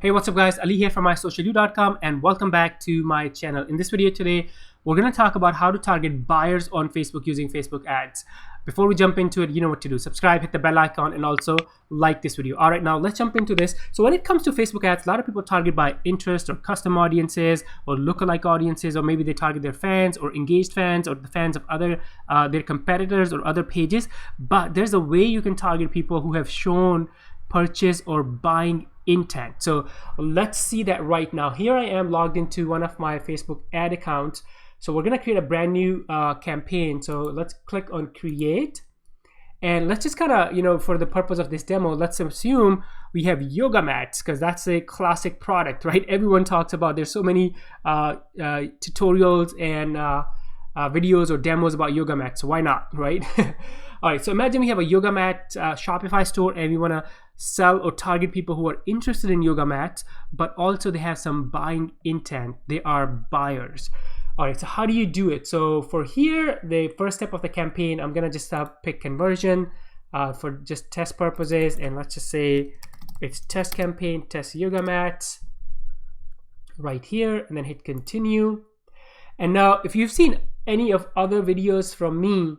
Hey, what's up guys, Ali here from mysocialyou.com and welcome back to my channel. In this video today, we're going to talk about how to target buyers on Facebook using Facebook ads. Before we jump into it, you know what to do. Subscribe, hit the bell icon, and also like this video. All right, now let's jump into this. So when it comes to Facebook ads, a lot of people target by interest or custom audiences or lookalike audiences, or maybe they target their fans or engaged fans or the fans of other their competitors or other pages. But there's a way you can target people who have shown purchase or buying intent. So let's see that right now. Here I am logged into one of my Facebook ad accounts. So we're going to create a brand new campaign. So let's click on create, and let's just kind of, you know, for the purpose of this demo, let's assume we have yoga mats, because that's a classic product, right? Everyone talks about. There's so many tutorials and videos or demos about yoga mats, so why not, right? All right, so imagine we have a yoga mat Shopify store, and we want to sell or target people who are interested in yoga mats, but also they have some buying intent. They are buyers. All right, so how do you do it? So for here, the first step of the campaign, I'm gonna just pick conversion for just test purposes, and let's just say it's test campaign, test yoga mats right here, and then hit continue. And now if you've seen any of other videos from me,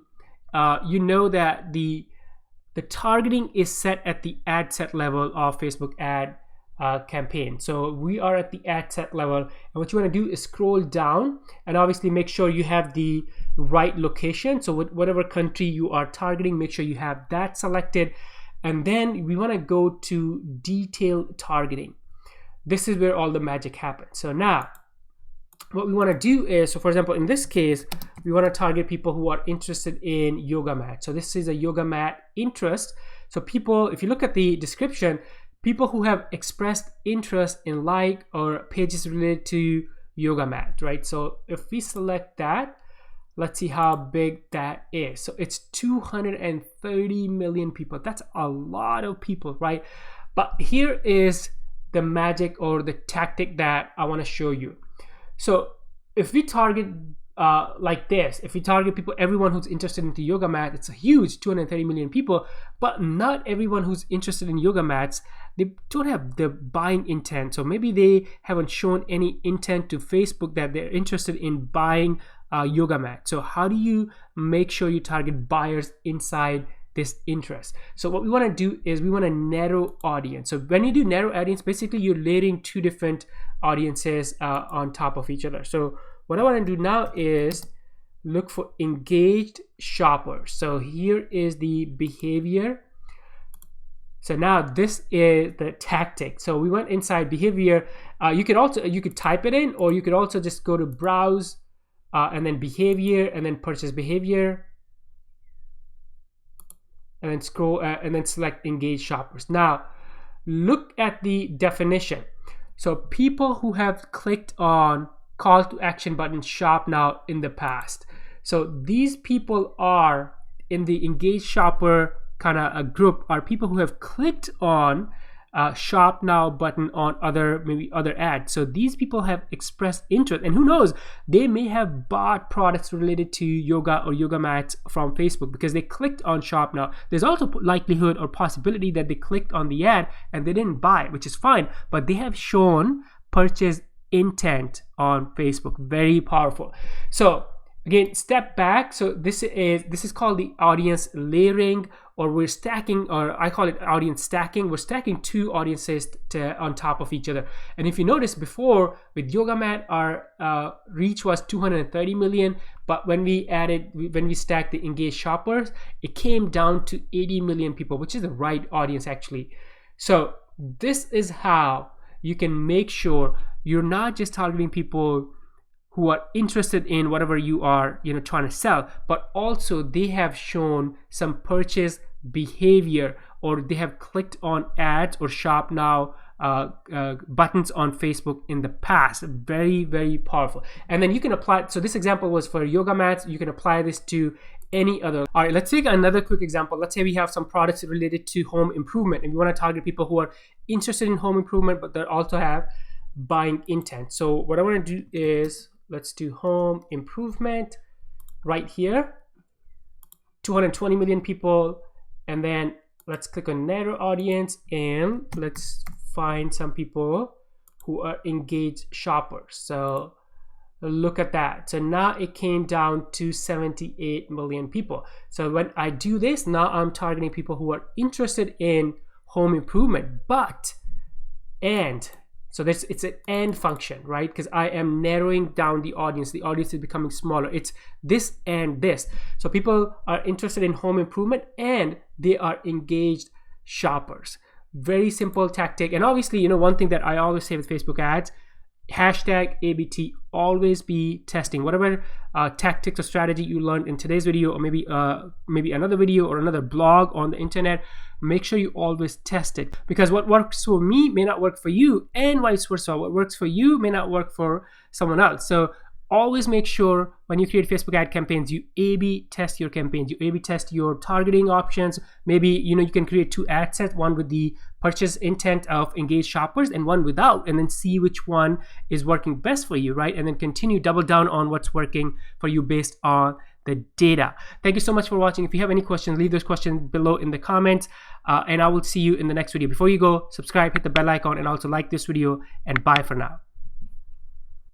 you know that the targeting is set at the ad set level of Facebook ad campaign. So we are at the ad set level, and what you want to do is scroll down and obviously make sure you have the right location. So with whatever country you are targeting, make sure you have that selected, and then we want to go to detail targeting. This is where all the magic happens. So now what we want to do is, so for example, in this case, we want to target people who are interested in yoga mat. So this is a yoga mat interest. So people, if you look at the description, people who have expressed interest in like or pages related to yoga mat, right? So if we select that, let's see how big that is. So it's 230 million people. That's a lot of people, right? But here is the magic or the tactic that I want to show you. So if we target like this, if we target people, everyone who's interested into yoga mat, it's a huge 230 million people, but not everyone who's interested in yoga mats, they don't have the buying intent. So maybe they haven't shown any intent to Facebook that they're interested in buying yoga mat. So how do you make sure you target buyers inside this interest? So what we want to do is we want to narrow audience. So when you do narrow audience, basically you're layering two different audiences on top of each other. So what I want to do now is look for engaged shoppers. So here is the behavior. So now this is the tactic. So we went inside behavior. You could type it in, or you could also just go to browse and then behavior and then purchase behavior, and then scroll and then select engaged shoppers. Now look at the definition. So people who have clicked on call to action button shop now in the past. So these people are in the engaged shopper kind of a group, are people who have clicked on shop now button on maybe other ads. So these people have expressed interest, and who knows, they may have bought products related to yoga or yoga mats from Facebook because they clicked on shop now. There's also likelihood or possibility that they clicked on the ad and they didn't buy it, which is fine, but they have shown purchase intent on Facebook. Very powerful. So again, step back. So this is called the audience layering, or we're stacking, or I call it audience stacking. We're stacking two audiences on top of each other. And if you notice, before with yoga mat, our reach was 230 million, but when we stacked the engaged shoppers, it came down to 80 million people, which is the right audience actually. So this is how you can make sure you're not just targeting people who are interested in whatever you are, you know, trying to sell, but also they have shown some purchase behavior, or they have clicked on ads or shop now buttons on Facebook in the past. Very, very powerful. And then you can apply, so this example was for yoga mats. You can apply this to any other. All right, let's take another quick example. Let's say we have some products related to home improvement, and we want to target people who are interested in home improvement, but they also have buying intent. So what I want to do is, let's do home improvement right here, 220 million people, and then let's click on narrow audience, and let's find some people who are engaged shoppers. So look at that. So now it came down to 78 million people. So when I do this, now I'm targeting people who are interested in home improvement, so it's an and function, right? Because I am narrowing down the audience. The audience is becoming smaller. It's this and this. So people are interested in home improvement and they are engaged shoppers. Very simple tactic. And obviously, you know, one thing that I always say with Facebook ads, hashtag ABT, always be testing whatever tactics or strategy you learned in today's video, or maybe another video or another blog on the internet. Make sure you always test it, because what works for me may not work for you, and vice versa. What works for you may not work for someone else. So always make sure when you create Facebook ad campaigns, you A/B test your campaigns, you A/B test your targeting options. Maybe, you know, you can create 2 ad sets, one with the purchase intent of engaged shoppers and one without, and then see which one is working best for you, right? And then continue, double down on what's working for you based on the data. Thank you so much for watching. If you have any questions, leave those questions below in the comments, and I will see you in the next video. Before you go, subscribe, hit the bell icon, and also like this video, and bye for now.